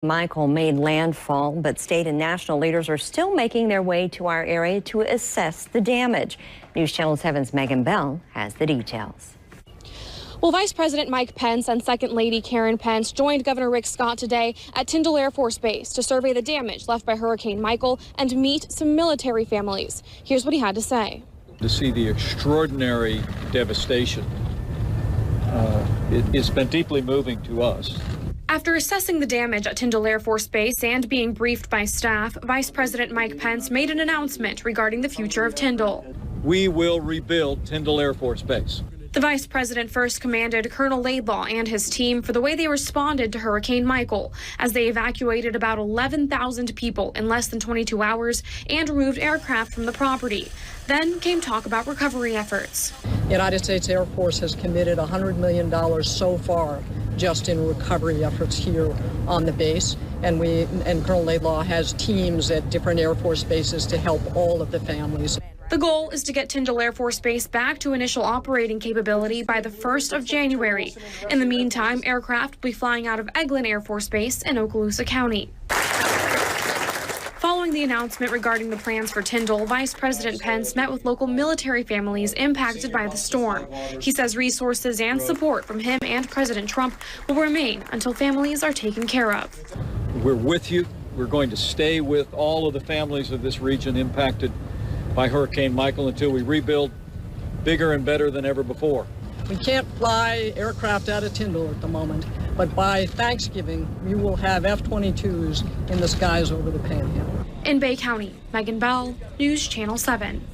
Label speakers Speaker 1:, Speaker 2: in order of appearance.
Speaker 1: Michael made landfall, but state and national leaders are still making their way to our area to assess the damage. News Channel 7's Megan Bell has the details.
Speaker 2: Well, Vice President Mike Pence and Second Lady Karen Pence joined Governor Rick Scott today at Tyndall Air Force Base to survey the damage left by Hurricane Michael and meet some military families. Here's what he had to say.
Speaker 3: To see the extraordinary devastation, it's been deeply moving to us.
Speaker 2: After assessing the damage at Tyndall Air Force Base and being briefed by staff, Vice President Mike Pence made an announcement regarding the future of Tyndall.
Speaker 3: We will rebuild Tyndall Air Force Base.
Speaker 2: The vice president first commended Colonel Laidlaw and his team for the way they responded to Hurricane Michael, as they evacuated about 11,000 people in less than 22 hours and removed aircraft from the property. Then came talk about recovery efforts.
Speaker 4: The United States Air Force has committed $100 million so far just in recovery efforts here on the base. And Colonel Laidlaw has teams at different Air Force bases to help all of the families.
Speaker 2: The goal is to get Tyndall Air Force Base back to initial operating capability by the 1st of January. In the meantime, aircraft will be flying out of Eglin Air Force Base in Okaloosa County. Following the announcement regarding the plans for Tyndall, Vice President Pence met with local military families impacted by the storm. He says resources and support from him and President Trump will remain until families are taken care of.
Speaker 3: We're with you. We're going to stay with all of the families of this region impacted by Hurricane Michael until we rebuild bigger and better than ever before.
Speaker 4: We can't fly aircraft out of Tyndall at the moment, but by Thanksgiving, we will have F-22s in the skies over the Panhandle.
Speaker 2: In Bay County, Megan Bell, News Channel 7.